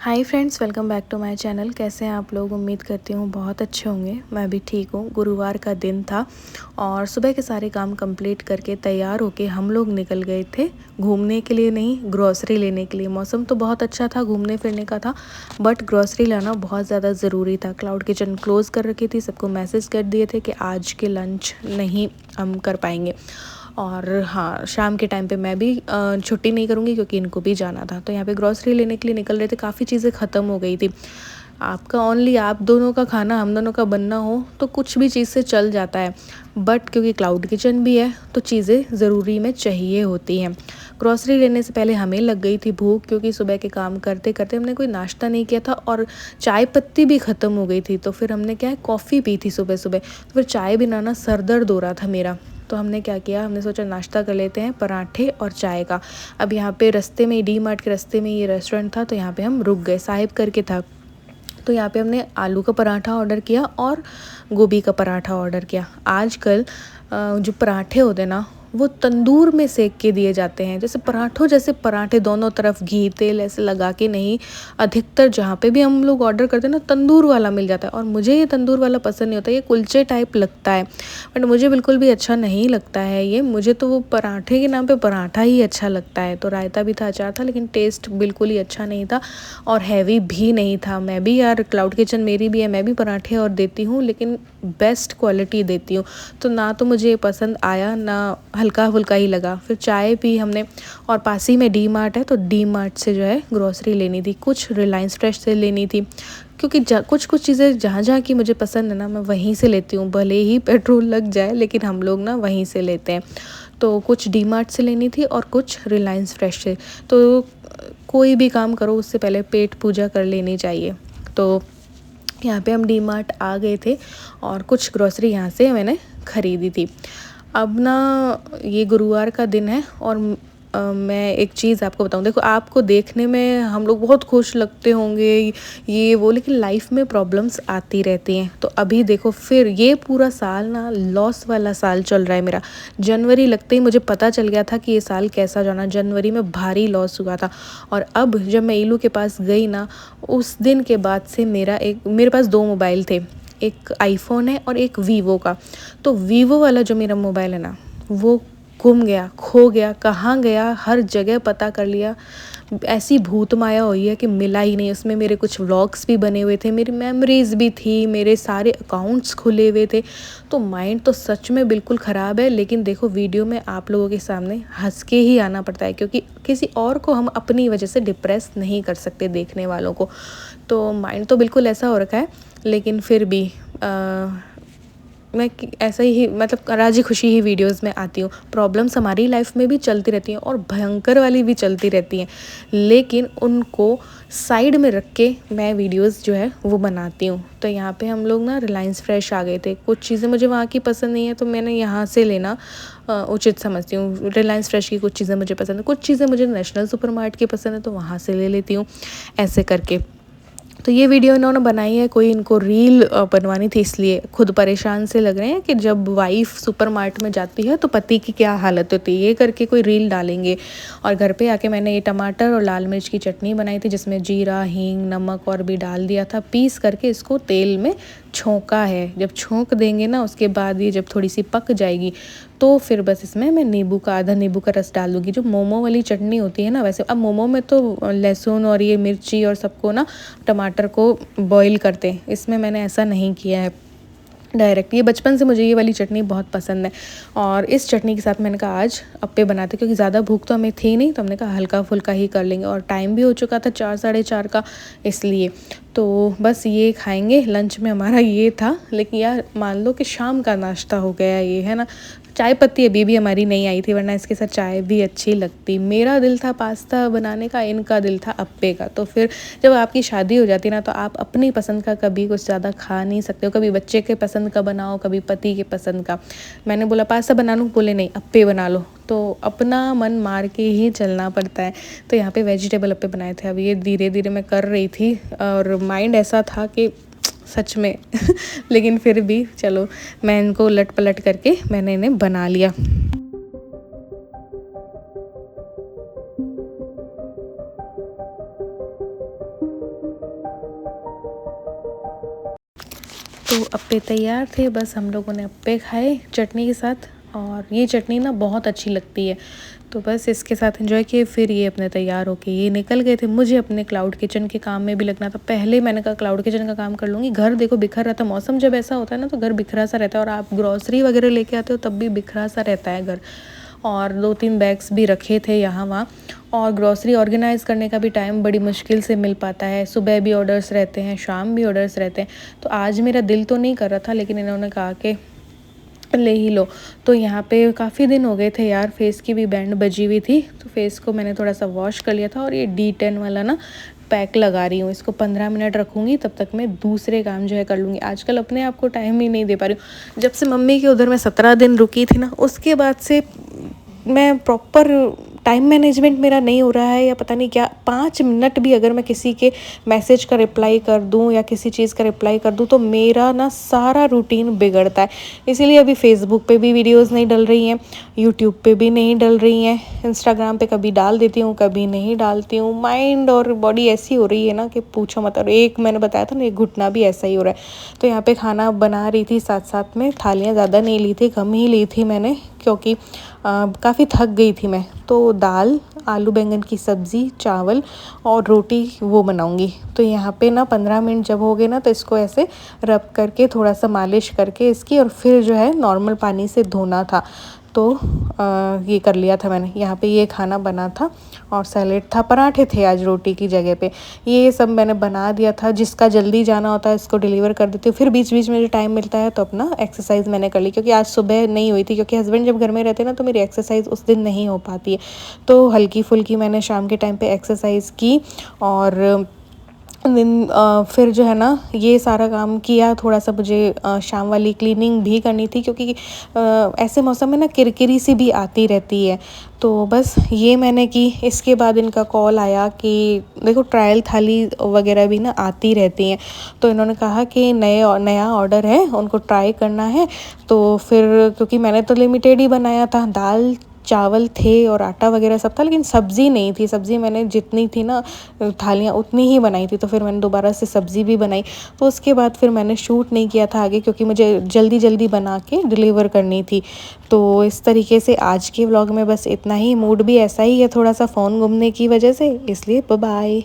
Hi friends, welcome back to my channel. कैसे हैं आप लोग? उम्मीद करती हूँ बहुत अच्छे होंगे। मैं भी ठीक हूँ। गुरुवार का दिन था और सुबह के सारे काम कंप्लीट करके तैयार होके हम लोग निकल गए थे घूमने के लिए, नहीं ग्रॉसरी लेने के लिए। मौसम तो बहुत अच्छा था, घूमने फिरने का था, बट ग्रॉसरी लाना बहुत ज़्यादा ज़रूरी था। क्लाउड किचन क्लोज़ कर रखी थी, सबको मैसेज कर दिए थे कि आज के लंच नहीं हम कर पाएंगे। और हाँ, शाम के टाइम पे मैं भी छुट्टी नहीं करूँगी क्योंकि इनको भी जाना था। तो यहाँ पे ग्रॉसरी लेने के लिए निकल रहे थे, काफ़ी चीज़ें ख़त्म हो गई थी। आपका ओनली आप दोनों का खाना हम दोनों का बनना हो तो कुछ भी चीज़ से चल जाता है, बट क्योंकि क्लाउड किचन भी है तो चीज़ें ज़रूरी में चाहिए होती हैं। ग्रॉसरी लेने से पहले हमें लग गई थी भूख, क्योंकि सुबह के काम करते करते हमने कोई नाश्ता नहीं किया था और चाय पत्ती भी ख़त्म हो गई थी। तो फिर हमने क्या है, कॉफ़ी पी थी सुबह सुबह। तो फिर चाय बिना ना सर दर्द हो रहा था मेरा। तो हमने क्या किया, हमने सोचा नाश्ता कर लेते हैं, पराठे और चाय का। अब यहाँ पे रास्ते में डी मार्ट के रास्ते में ये रेस्टोरेंट था, तो यहाँ पे हम रुक गए, साहिब करके था। तो यहाँ पे हमने आलू का पराठा ऑर्डर किया और गोभी का पराठा ऑर्डर किया। आजकल जो पराठे होते हैं ना, वो तंदूर में सेक के दिए जाते हैं, जैसे पराठों जैसे पराठे, दोनों तरफ घी तेल ऐसे लगा के नहीं। अधिकतर जहाँ पे भी हम लोग ऑर्डर करते हैं ना, तंदूर वाला मिल जाता है, और मुझे ये तंदूर वाला पसंद नहीं होता। ये कुलचे टाइप लगता है, बट मुझे बिल्कुल भी अच्छा नहीं लगता है ये। मुझे तो वो पराठे के नाम पे पराठा ही अच्छा लगता है। तो रायता भी था, अचार था, लेकिन टेस्ट बिल्कुल ही अच्छा नहीं था और हैवी भी नहीं था। मैं भी यार, क्लाउड किचन मेरी भी है, मैं भी पराठे और देती हूँ, लेकिन बेस्ट क्वालिटी देती हूँ। तो ना तो मुझे ये पसंद आया, ना हल्का फुल्का ही लगा। फिर चाय पी हमने, और पास ही में डी मार्ट है, तो डी मार्ट से जो है ग्रॉसरी लेनी थी, कुछ रिलायंस फ्रेश से लेनी थी, क्योंकि कुछ कुछ चीज़ें जहाँ जहाँ की मुझे पसंद है ना, मैं वहीं से लेती हूँ। भले ही पेट्रोल लग जाए, लेकिन हम लोग ना वहीं से लेते हैं। तो कुछ डी मार्ट से लेनी थी और कुछ रिलायंस फ्रेश से। तो कोई भी काम करो उससे पहले पेट पूजा कर लेनी चाहिए। तो यहाँ पे हम डी मार्ट आ गए थे और कुछ ग्रॉसरी यहाँ से मैंने ख़रीदी थी। अब ना ये गुरुवार का दिन है और मैं एक चीज़ आपको बताऊँ। देखो, आपको देखने में हम लोग बहुत खुश लगते होंगे ये वो, लेकिन लाइफ में प्रॉब्लम्स आती रहती हैं। तो अभी देखो, फिर ये पूरा साल ना लॉस वाला साल चल रहा है मेरा। जनवरी लगते ही मुझे पता चल गया था कि ये साल कैसा जाना। जनवरी में भारी लॉस हुआ था, और अब जब मैं ईलू के पास गई ना, उस दिन के बाद से मेरे पास 2 मोबाइल थे, एक आईफोन है और एक वीवो का। तो वीवो वाला जो मेरा मोबाइल है ना, वो गुम गया, खो गया, कहाँ गया, हर जगह पता कर लिया। ऐसी भूत माया हुई है कि मिला ही नहीं। उसमें मेरे कुछ व्लॉग्स भी बने हुए थे, मेरी मेमोरीज़ भी थी, मेरे सारे अकाउंट्स खुले हुए थे। तो माइंड तो सच में बिल्कुल ख़राब है। लेकिन देखो, वीडियो में आप लोगों के सामने हंस के ही आना पड़ता है, क्योंकि किसी और को हम अपनी वजह से डिप्रेस नहीं कर सकते, देखने वालों को। तो माइंड तो बिल्कुल ऐसा हो रखा है, लेकिन फिर भी मैं ऐसा ही, मतलब राजी खुशी ही वीडियोस में आती हूँ। प्रॉब्लम्स हमारी लाइफ में भी चलती रहती हैं और भयंकर वाली भी चलती रहती हैं, लेकिन उनको साइड में रख के मैं वीडियोस जो है वो बनाती हूँ। तो यहाँ पे हम लोग ना रिलायंस फ्रेश आ गए थे। कुछ चीज़ें मुझे वहाँ की पसंद नहीं है, तो मैंने यहाँ से लेना उचित समझती हूँ। रिलायंस फ्रेश की कुछ चीज़ें मुझे पसंद है, कुछ चीज़ें मुझे नेशनल सुपरमार्ट की पसंद है, तो वहाँ से ले लेती हूँ, ऐसे करके। तो ये वीडियो इन्होंने बनाई है, कोई इनको रील बनवानी थी, इसलिए खुद परेशान से लग रहे हैं कि जब वाइफ सुपरमार्ट में जाती है तो पति की क्या हालत होती है, ये करके कोई रील डालेंगे। और घर पे आके मैंने ये टमाटर और लाल मिर्च की चटनी बनाई थी, जिसमें जीरा, हींग, नमक और भी डाल दिया था, पीस करके इसको तेल में छोंका है। जब छोंक देंगे ना, उसके बाद ये जब थोड़ी सी पक जाएगी, तो फिर बस इसमें मैं आधा नींबू का रस डाल दूँगी। जो मोमो वाली चटनी होती है ना, वैसे अब मोमो में तो लहसुन और ये मिर्ची और सबको ना, टमाटर को बॉईल करते हैं, इसमें मैंने ऐसा नहीं किया है, डायरेक्ट। ये बचपन से मुझे ये वाली चटनी बहुत पसंद है, और इस चटनी के साथ मैंने कहा आज अप्पे बनाते, क्योंकि ज़्यादा भूख तो हमें थी नहीं, तो हमने कहा हल्का फुल्का ही कर लेंगे, और टाइम भी हो चुका था 4 साढ़े 4 का, इसलिए। तो बस ये खाएंगे, लंच में हमारा ये था। लेकिन यार, मान लो कि शाम का नाश्ता हो गया ये, है ना। चाय पत्ती अभी भी हमारी नहीं आई थी, वरना इसके साथ चाय भी अच्छी लगती। मेरा दिल था पास्ता बनाने का, इनका दिल था अप्पे का। तो फिर जब आपकी शादी हो जाती है ना, तो आप अपनी पसंद का कभी कुछ ज़्यादा खा नहीं सकते हो। कभी बच्चे के पसंद का बनाओ, कभी पति के पसंद का। मैंने बोला पास्ता बना लूँ, बोले नहीं अप्पे बना लो। तो अपना मन मार के ही चलना पड़ता है। तो यहाँ पे वेजिटेबल अप्पे बनाए थे। अब ये धीरे धीरे मैं कर रही थी, और माइंड ऐसा था कि सच में लेकिन फिर भी चलो, मैं इनको उलट पलट करके मैंने इन्हें बना लिया। अप्पे तैयार थे, बस हम लोगों ने अप्पे खाए चटनी के साथ। और ये चटनी ना बहुत अच्छी लगती है, तो बस इसके साथ एंजॉय किए। फिर ये अपने तैयार होके ये निकल गए थे। मुझे अपने क्लाउड किचन के काम में भी लगना था। पहले मैंने कहा क्लाउड किचन का काम कर लूँगी। घर देखो बिखर रहा था, मौसम जब ऐसा होता है ना तो घर बिखरा सा रहता है, और आप ग्रॉसरी वगैरह लेके आते हो तब भी बिखरा सा रहता है घर। और 2-3 बैग्स भी रखे थे यहाँ वहाँ। और ग्रॉसरी ऑर्गेनाइज़ करने का भी टाइम बड़ी मुश्किल से मिल पाता है। सुबह भी ऑर्डर्स रहते हैं, शाम भी ऑर्डर्स रहते हैं। तो आज मेरा दिल तो नहीं कर रहा था, लेकिन इन्होंने कहा कि ले ही लो। तो यहाँ पे काफ़ी दिन हो गए थे यार, फेस की भी बैंड बजी हुई थी, तो फेस को मैंने थोड़ा सा वॉश कर लिया था। और ये D10 वाला ना पैक लगा रही हूँ, इसको 15 मिनट रखूँगी, तब तक मैं दूसरे काम जो है कर लूँगी। आजकल अपने आप को टाइम ही नहीं दे पा रही हूँ। जब से मम्मी के उधर मैं 17 दिन रुकी थी ना, उसके बाद से मैं प्रॉपर टाइम मैनेजमेंट मेरा नहीं हो रहा है, या पता नहीं क्या। 5 मिनट भी अगर मैं किसी के मैसेज का रिप्लाई कर दूं या किसी चीज़ का रिप्लाई कर दूं तो मेरा ना सारा रूटीन बिगड़ता है। इसीलिए अभी फेसबुक पे भी वीडियोस नहीं डल रही हैं, यूट्यूब पे भी नहीं डल रही हैं, इंस्टाग्राम पे कभी डाल देती हूँ कभी नहीं डालती हूँ। माइंड और बॉडी ऐसी हो रही है ना कि पूछो मत। और एक मैंने बताया था ना, एक घुटना भी ऐसा ही हो रहा है। तो यहाँ पे खाना बना रही थी, साथ साथ में थालियाँ ज़्यादा नहीं ली थी, कम ही ली थी मैंने, क्योंकि काफ़ी थक गई थी मैं। तो दाल, आलू बैंगन की सब्ज़ी, चावल और रोटी वो बनाऊंगी। तो यहाँ पे ना 15 मिनट जब हो गए ना, तो इसको ऐसे रब करके थोड़ा सा मालिश करके इसकी, और फिर जो है नॉर्मल पानी से धोना था। तो ये कर लिया था मैंने। यहाँ पे ये खाना बना था और सैलेड था, पराठे थे आज रोटी की जगह पे। ये सब मैंने बना दिया था। जिसका जल्दी जाना होता है इसको डिलीवर कर देती हूँ। फिर बीच बीच में जो टाइम मिलता है तो अपना एक्सरसाइज मैंने कर ली, क्योंकि आज सुबह नहीं हुई थी, क्योंकि हस्बैंड जब घर में रहते हैं ना तो मेरी एक्सरसाइज उस दिन नहीं हो पाती है। तो हल्की फुल्की मैंने शाम के टाइम पे एक्सरसाइज की। और फिर जो है ना ये सारा काम किया। थोड़ा सा मुझे शाम वाली क्लीनिंग भी करनी थी, क्योंकि ऐसे मौसम में ना किरकिरी सी भी आती रहती है। तो बस ये मैंने की। इसके बाद इनका कॉल आया कि देखो ट्रायल थाली वगैरह भी ना आती रहती हैं, तो इन्होंने कहा कि नया ऑर्डर है, उनको ट्राई करना है। तो फिर क्योंकि मैंने तो लिमिटेड ही बनाया था, दाल चावल थे और आटा वगैरह सब था, लेकिन सब्ज़ी नहीं थी। सब्ज़ी मैंने जितनी थी ना थालियाँ उतनी ही बनाई थी, तो फिर मैंने दोबारा से सब्ज़ी भी बनाई। तो उसके बाद फिर मैंने शूट नहीं किया था आगे, क्योंकि मुझे जल्दी जल्दी बना के डिलीवर करनी थी। तो इस तरीके से आज के व्लॉग में बस इतना ही। मूड भी ऐसा ही है थोड़ा सा फ़ोन घूमने की वजह से, इसलिए बाय बाय।